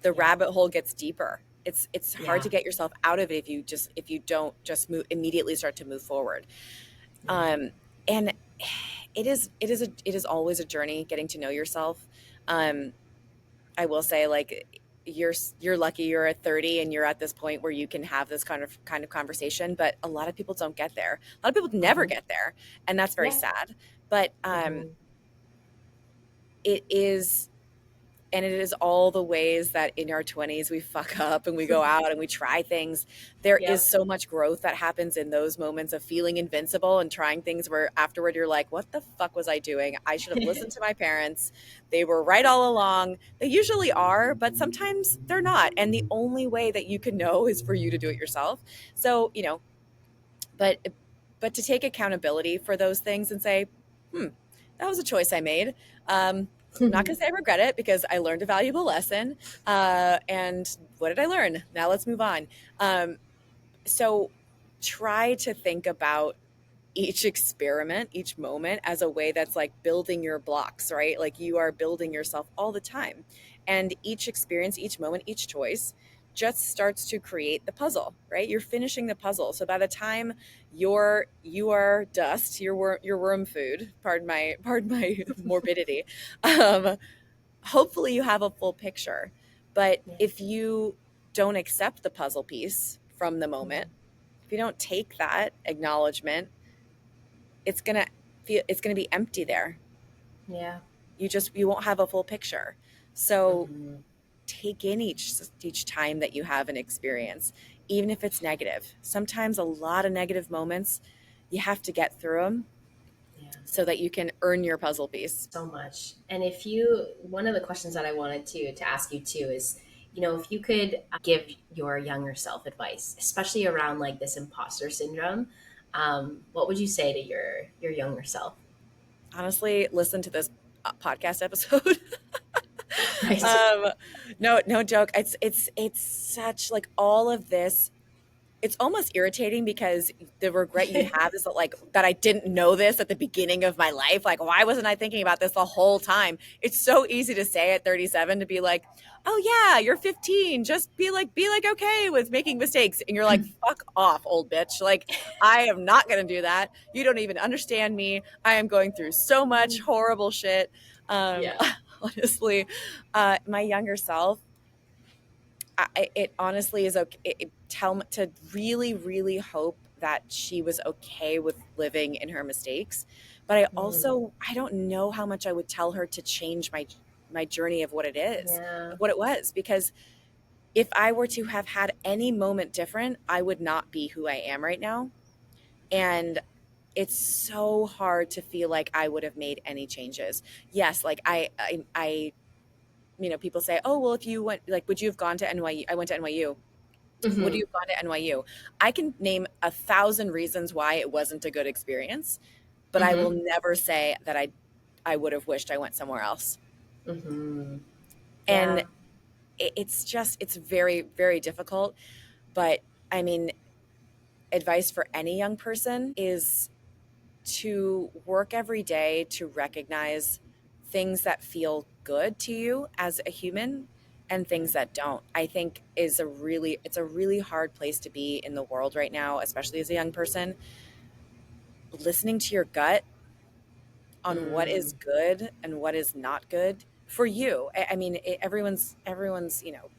The Yeah. rabbit hole gets deeper. It's hard Yeah. to get yourself out of it if you don't just move immediately start to move forward. Yeah. Um, and it is always a journey getting to know yourself. Um, I will say, like, you're lucky you're at 30 and you're at this point where you can have this kind of conversation, but a lot of people don't get there. A lot of people never Uh-huh. get there, and that's very Yeah. sad. But Hmm. it is, and it is all the ways that in our 20s we fuck up and we go out and we try things. There is Yep. so much growth that happens in those moments of feeling invincible and trying things where afterward you're like, what the fuck was I doing? I should have listened to my parents. They were right all along. They usually are, but sometimes they're not. And the only way that you can know is for you to do it yourself. So, but to take accountability for those things and say, hmm, that was a choice I made. I'm not going to say I regret it because I learned a valuable lesson. And what did I learn? Now let's move on. So try to think about each experiment, each moment as a way that's like building your blocks, right? Like you are building yourself all the time. And each experience, each moment, each choice just starts to create the puzzle, right? You're finishing the puzzle. So by the time you are dust, your worm food, pardon my morbidity, um, hopefully you have a full picture. But Yeah. if you don't accept the puzzle piece from the moment, if you don't take that acknowledgement, it's gonna be empty there. Yeah. You won't have a full picture. So Hmm. take in each time that you have an experience, even if it's negative. Sometimes a lot of negative moments, you have to get through them Yeah. so that you can earn your puzzle piece. So much. And if you, one of the questions that I wanted to ask you too is, if you could give your younger self advice, especially around like this imposter syndrome, what would you say to your younger self? Honestly, listen to this podcast episode. Right. um, no joke. It's such like all of this, it's almost irritating because the regret you have is that like that I didn't know this at the beginning of my life. Like, why wasn't I thinking about this the whole time? It's so easy to say at 37 to be like, oh yeah, you're 15. Just be like okay with making mistakes. And you're like, fuck off, old bitch. Like, I am not gonna do that. You don't even understand me. I am going through so much horrible shit. Um, Yeah. honestly, my younger self, it honestly is okay. To really, really hope that she was okay with living in her mistakes. But Mm. I don't know how much I would tell her to change my journey of what it is, Yeah. of what it was. Because if I were to have had any moment different, I would not be who I am right now. And it's so hard to feel like I would have made any changes. Yes, like people say, oh, well, if you went, like, would you have gone to NYU? I went to NYU. Would you Hmm. have gone to NYU? I can name 1,000 reasons why it wasn't a good experience, but I will Hmm. never say that I would have wished I went somewhere else. Hmm. And Yeah. it's very, very difficult. But I mean, advice for any young person is to work every day to recognize things that feel good to you as a human and things that don't. I think it's a really hard place to be in the world right now, especially as a young person. Listening to your gut on what is Mm. good and what is not good for you. I mean, everyone's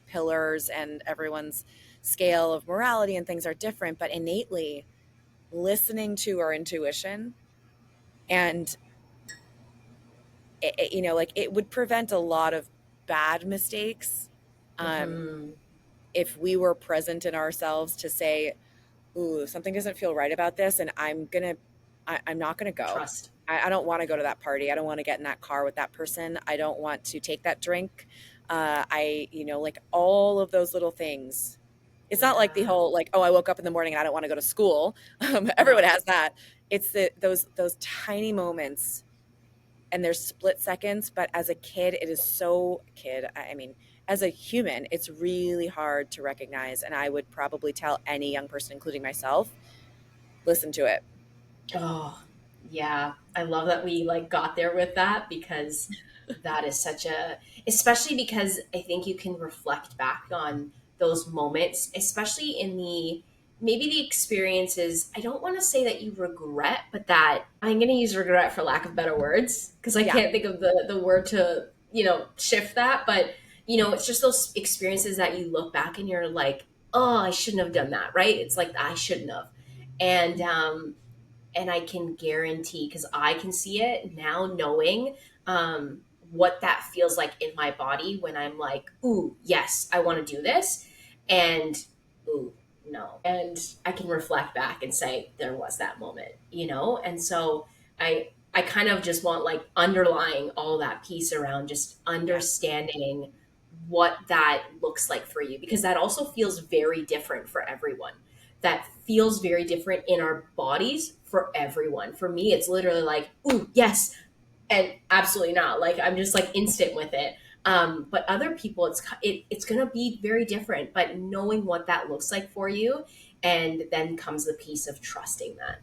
pillars and everyone's scale of morality and things are different, but innately listening to our intuition and like it would prevent a lot of bad mistakes, um, Hmm. if we were present in ourselves to say, ooh, something doesn't feel right about this, and I'm not gonna go. Trust. I don't want to go to that party. I don't want to get in that car with that person. I don't want to take that drink. Like all of those little things. It's not like the Yeah. whole like, oh, I woke up in the morning and I don't want to go to school. Everyone No. has that. It's those tiny moments, and there's split seconds, but as a kid it is so kid I mean, as a human it's really hard to recognize, and I would probably tell any young person, including myself, listen to it. Oh, yeah. I love that we like got there with that because that is such a, especially because I think you can reflect back on those moments, especially in the, maybe the experiences. I don't want to say that you regret, but that I'm going to use regret for lack of better words because I Yeah, can't think of the word to, shift that. But, it's just those experiences that you look back and you're like, oh, I shouldn't have done that, right? It's like, I shouldn't have. And, and I can guarantee because I can see it now, knowing what that feels like in my body when I'm like, ooh, yes, I want to do this, and ooh, no, and I can reflect back and say there was that moment, and so I kind of just want like underlying all that piece around just yeah, understanding what that looks like for you because that also feels very different for everyone that feels very different in our bodies for everyone. For me, it's literally like, ooh, yes, and absolutely not. Like I'm just like instant with it. But other people, it's gonna be very different. But knowing what that looks like for you, and then comes the piece of trusting that,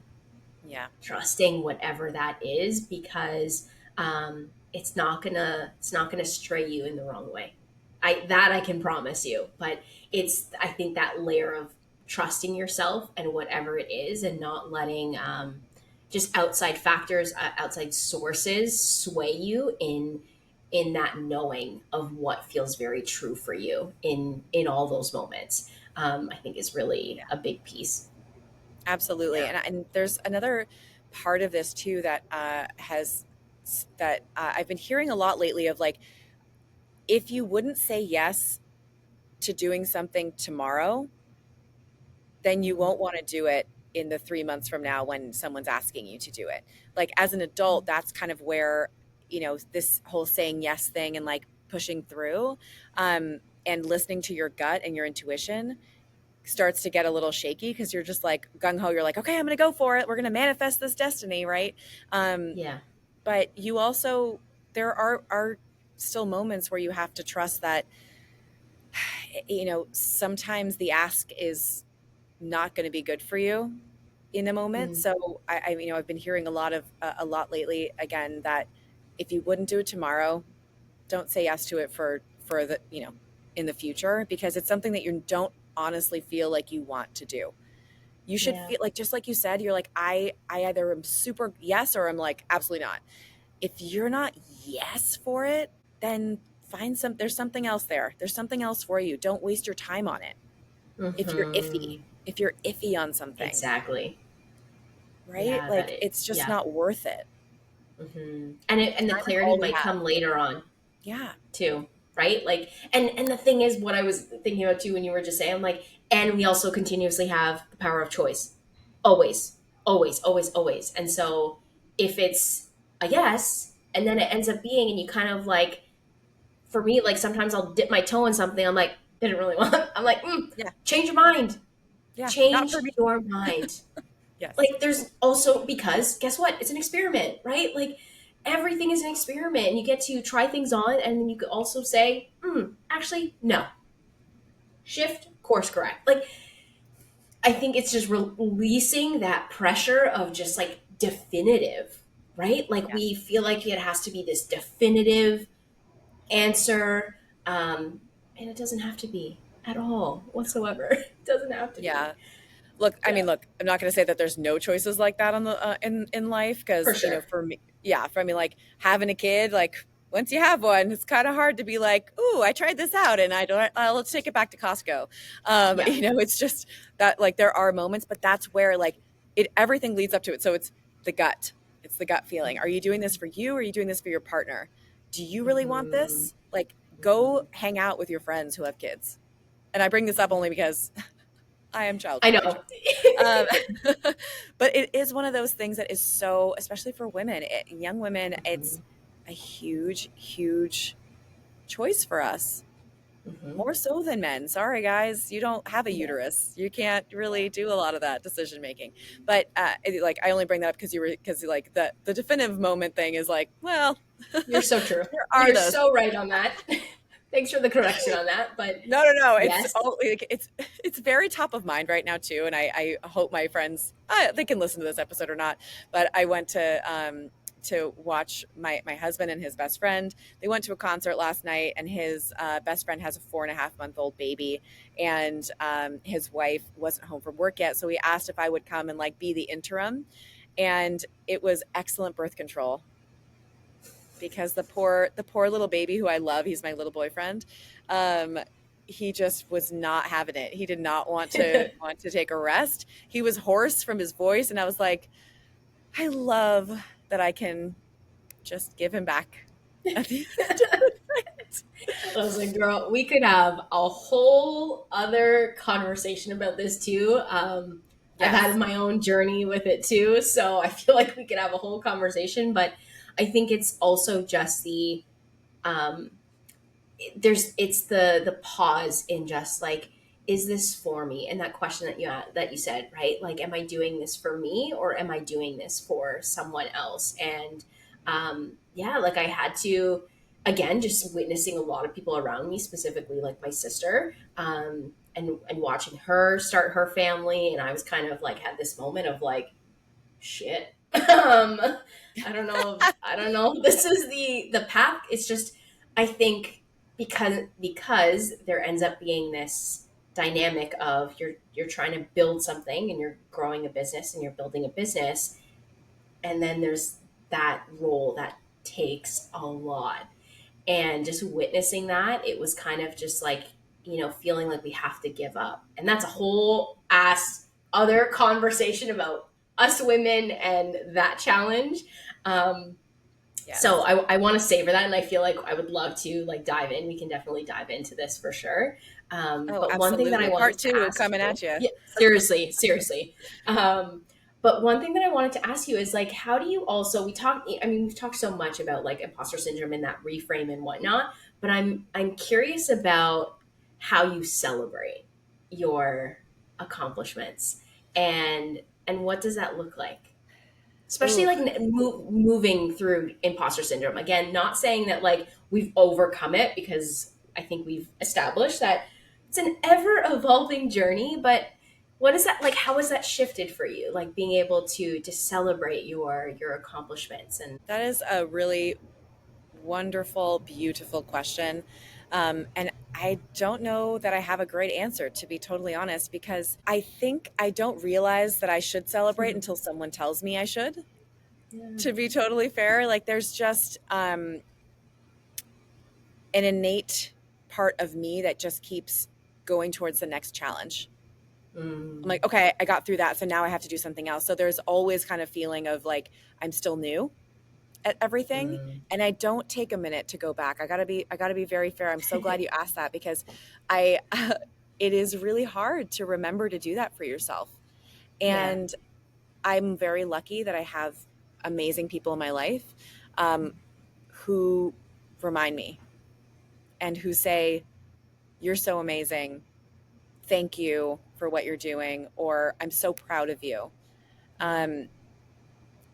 yeah, trusting whatever that is, because it's not gonna stray you in the wrong way. I can promise you. But it's I think that layer of trusting yourself and whatever it is, and not letting just outside factors, outside sources sway you in that knowing of what feels very true for you in all those moments. I think is really yeah, a big piece. absolutely. Yeah. And there's another part of this too that has that I've been hearing a lot lately of like, if you wouldn't say yes to doing something tomorrow, then you won't want to do it in the 3 months from now when someone's asking you to do it. Like as an adult, that's kind of where, this whole saying yes thing and like pushing through, and listening to your gut and your intuition starts to get a little shaky because you're just like gung ho. You're like, okay, I'm going to go for it. We're going to manifest this destiny, right? Um, Yeah. but you also, there are still moments where you have to trust that, sometimes the ask is not going to be good for you in the moment. Mm. So I've been hearing a lot lately again that if you wouldn't do it tomorrow, don't say yes to it for the in the future, because it's something that you don't honestly feel like you want to do. You should Yeah. feel like, just like you said, you're like, I either am super yes or I'm like absolutely not. If you're not yes for it, then there's something else there. There's something else for you. Don't waste your time on it. Hmm. If you're iffy on something, Exactly. right? Yeah, that Like it, it's just yeah. not worth it. And the Time is clarity all we might have. come later on Yeah. too, right? Like, and the thing is, what I was thinking about too when you were just saying, like, and we also continuously have the power of choice, always, always, always, always. And so if it's a yes, and then it ends up being, and you kind of like, for me, like sometimes I'll dip my toe in something. I'm like, didn't really want. I'm like, Yeah. change your mind, Yeah. Not change for me. your mind. Yes. Like there's also, because guess what, it's an experiment, right? Like everything is an experiment and you get to try things on, and then you could also say, actually no, shift course correct. Like I think it's just releasing that pressure of just like definitive, right? Like Yeah. we feel like it has to be this definitive answer, and it doesn't have to be at all whatsoever. It doesn't have to be. Yeah. Look, I Yeah, mean, look, I'm not going to say that there's no choices like that on the in life, for because sure. for me, yeah, for me, like having a kid, like once you have one, it's kind of hard to be like, "Ooh, I tried this out, and I don't. Let's take it back to Costco." Yeah. It's just that like there are moments, but that's where like everything leads up to it. So it's the gut, it's the gut feeling. Are you doing this for you? Or are you doing this for your partner? Do you really want Hmm. this? Like, go Hmm. hang out with your friends who have kids. And I bring this up only because I am I childfree by choice. know. Um, but it is one of those things that is so, especially for women, young women, it's a huge, huge choice for us. Hmm. More so than men. Sorry, guys, you don't have a Yeah. uterus. You can't Yeah. really do a lot of that decision making. But like, I only bring that up because like the definitive moment thing is like, well, You're so true. there are You're those. so right on that. Thanks for the correction on that. But No, no, no. It's yes. all like it's very top of mind right now too, and I hope my friends they can listen to this episode or not. But I went to watch my husband and his best friend. They went to a concert last night, and his best friend has a 4.5-month-old baby, and his wife wasn't home from work yet, so he asked if I would come and like be the interim, and it was excellent birth control, because the poor little baby who I love, he's my little boyfriend. Um, he just was not having it. He did not want to take a rest. He was hoarse from his voice, and I was like, I love that I can just give him back at the end of the night. I was like, girl, we could have a whole other conversation about this too. I've had Yes. my own journey with it too, so I feel like we could have a whole conversation. But I think it's also just the um, it's the pause in just like, is this for me, and that question that you said, right, like am I doing this for me or am I doing this for someone else? And yeah, like I had to, again, just witnessing a lot of people around me, specifically like my sister, and watching her start her family, and I was kind of like had this moment of like, shit. I don't know if this is the path. It's just, I think, because there ends up being this dynamic of you're trying to build something and you're growing a business and you're building a business, and then there's that role that takes a lot. And just witnessing that, it was kind of just like, feeling like we have to give up, and that's a whole ass other conversation about us women and that challenge. um, So Yes. I want to savor that, and I feel like I would love to like dive in. We can definitely dive into this for sure. Oh, But one thing that I absolutely. Part wanted to two ask coming you, at you. yeah, seriously, seriously. Um, but one thing that I wanted to ask you is like, how do you also we talk? I mean, we've talked so much about like imposter syndrome and that reframe and whatnot, but I'm curious about how you celebrate your accomplishments and what does that look like? Especially Ooh, like moving through imposter syndrome. Again, not saying that like we've overcome it because I think we've established that it's an ever evolving journey. But what is that like? How has that shifted for you? Like being able to celebrate your accomplishments and that is a really wonderful, beautiful question. And I don't know that I have a great answer, to be totally honest, because I think I don't realize that I should celebrate until someone tells me I should, yeah. to be totally fair. Like, there's just an innate part of me that just keeps going towards the next challenge. I'm Mm, like, okay, I got through that. So now I have to do something else. So there's always kind of feeling of like, I'm still new at everything, mm, and I don't take a minute to go back. I got to be very fair. I'm so glad you asked that, because I it is really hard to remember to do that for yourself. yeah. And I'm very lucky that I have amazing people in my life, um, who remind me and who say, you're so amazing, thank you for what you're doing, or I'm so proud of you. um,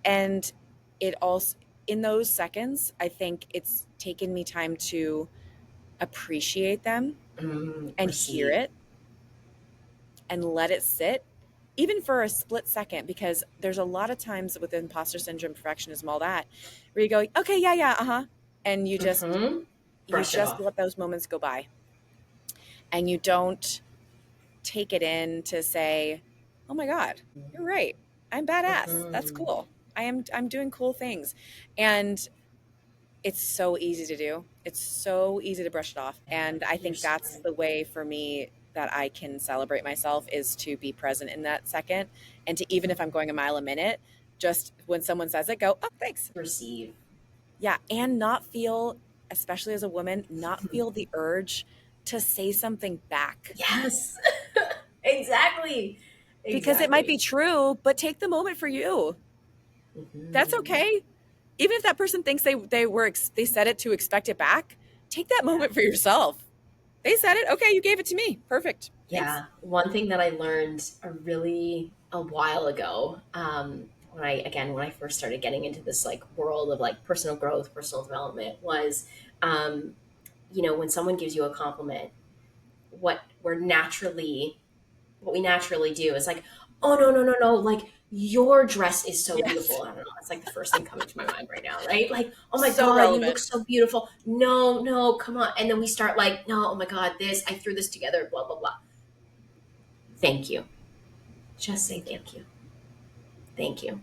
and it also, in those seconds, I think it's taken me time to appreciate them and hear Receive. it and let it sit, even for a split second, because there's a lot of times with imposter syndrome, perfectionism, all that, where you go, okay, yeah, yeah, uh-huh, and Mm-hmm. you Brush it just off. let those moments go by, and you don't take it in to say, oh my god, you're right, I'm badass, that's Mm-hmm. cool, I'm doing cool things. And it's so easy to do. It's so easy to brush it off. Yeah, And I you're think so that's right. the way for me that I can celebrate myself, is to be present in that second, and to, even if I'm going a mile a minute, just when someone says it, go, oh, thanks. Receive. Yeah. And not feel, especially as a woman, not feel the urge to say something back, Yes. Exactly. because it might be Exactly. true, but take the moment for you. That's Hmm. okay. Even if that person thinks they said it to expect it back, take that Yeah. moment for yourself. They said it. Okay, you gave it to me. Perfect. Thanks. Yeah. One thing that I learned a while ago, when I first started getting into this like world of like personal growth, personal development, was, um, when someone gives you a compliment, what we're naturally what we naturally do is like, oh no, no, no, no, like your dress is so Yes. beautiful. I don't know. It's like the first thing coming to my mind right now, right? Like, oh my So God, you relevant. look so beautiful. No, no, come on. And then we start like, no, oh my God, I threw this together, blah, blah, blah. Thank you. Just say Thank you. thank you. Thank you.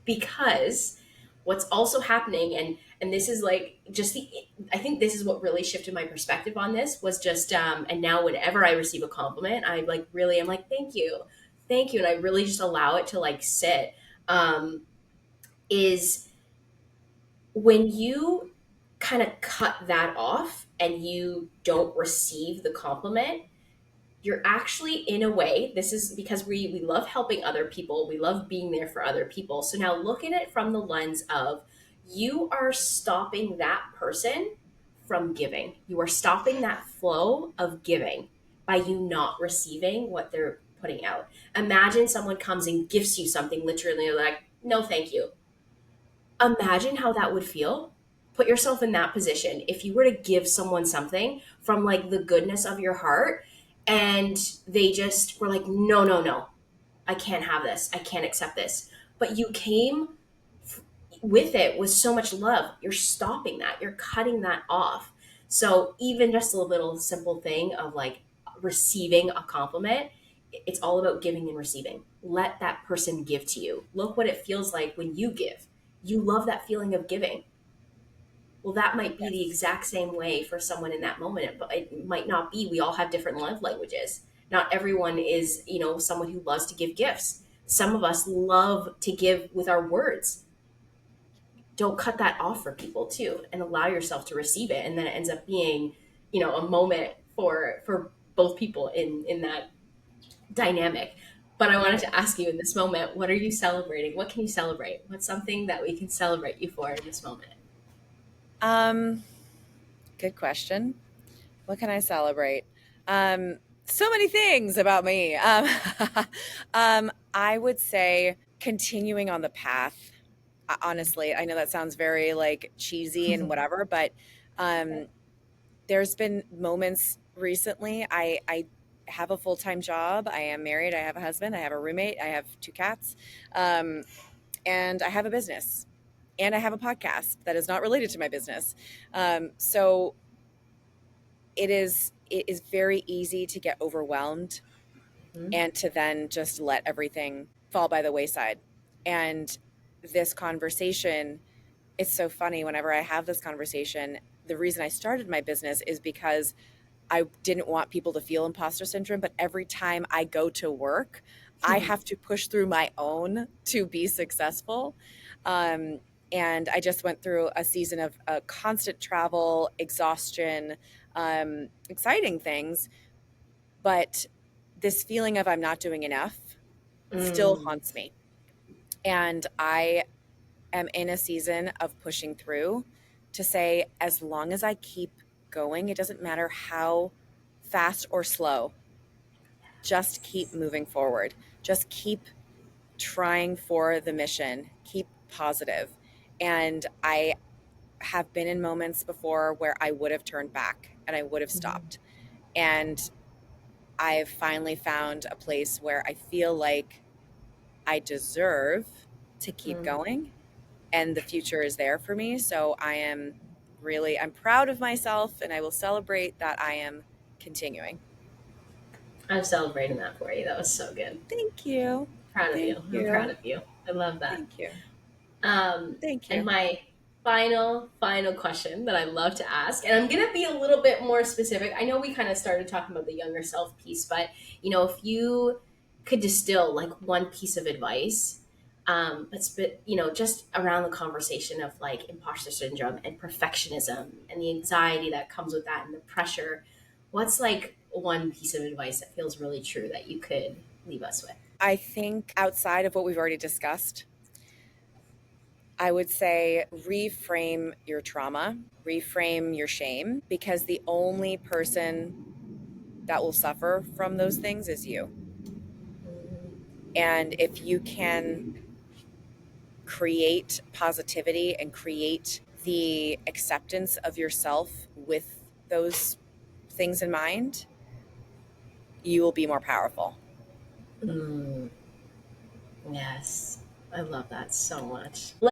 Because what's also happening, and this is like just the I think this is what really shifted my perspective on this was just and now whenever I receive a compliment, I like really am like thank you, and I really just allow it to like sit. Um is when you kind of cut that off and you don't receive the compliment, you're actually in a way, this is because we love helping other people, we love being there for other people. So now look at it from the lens of, you are stopping that person from giving, you are stopping that flow of giving by you not receiving what they're putting out. Imagine someone comes and gifts you something, literally like, no thank you. Imagine how that would feel. Put yourself in that position. If you were to give someone something from like the goodness of your heart and they just were like, no, no, no, I can't have this. I can't accept this. But you came with it with so much love. You're stopping that. You're cutting that off. So even just a little simple thing of like receiving a compliment, it's all about giving and receiving. Let that person give to you. Look what it feels like when you give. You love that feeling of giving. Well, that might be the Yes. exact same way for someone in that moment, but it might not be. We all have different love languages. Not everyone is, someone who loves to give gifts. Some of us love to give with our words. don't cut that off for people too, and allow yourself to receive it. And then it ends up being, a moment for both people in that dynamic. But I wanted to ask you in this moment, what are you celebrating? What can you celebrate? What's something that we can celebrate you for in this moment? Um, Good question. What can I celebrate? So many things about me. I would say continuing on the path. Honestly, I know that sounds very like cheesy and whatever, but um, there's been moments recently. I have a full time job. I am married. I have a husband. I have a roommate. I have two cats, um, and I have a business. And I have a podcast that is not related to my business. So it is very easy to get overwhelmed Mhm. and to then just let everything fall by the wayside. And this conversation, it's so funny whenever I have this conversation. The reason I started my business is because I didn't want people to feel imposter syndrome, but every time I go to work, I have to push through my own to be successful. Um, and I just went through a season of constant travel, exhaustion, exciting things, but this feeling of I'm not doing enough still Mm, haunts me. And I am in a season of pushing through to say, as long as I keep going, it doesn't matter how fast or slow, just keep moving forward. Just keep trying for the mission, keep positive. And I have been in moments before where I would have turned back and I would have mhm, stopped. And I've finally found a place where I feel like I deserve to keep mm. going and the future is there for me. So I'm proud of myself and I will celebrate that I am continuing. I'm celebrating that for you. That was so good. Thank you. Proud of you. Thank I'm proud you. of you. I love that. Thank you. Um, Thank and you. my final question that I love to ask, and I'm gonna be a little bit more specific. I know we kind of started talking about the younger self piece, but if you could distill like one piece of advice, just around the conversation of like imposter syndrome and perfectionism and the anxiety that comes with that and the pressure, what's like one piece of advice that feels really true that you could leave us with? I think outside of what we've already discussed, I would say reframe your trauma, reframe your shame, because the only person that will suffer from those things is you. And if you can create positivity and create the acceptance of yourself with those things in mind, you will be more powerful. Mm, yes, I love that so much.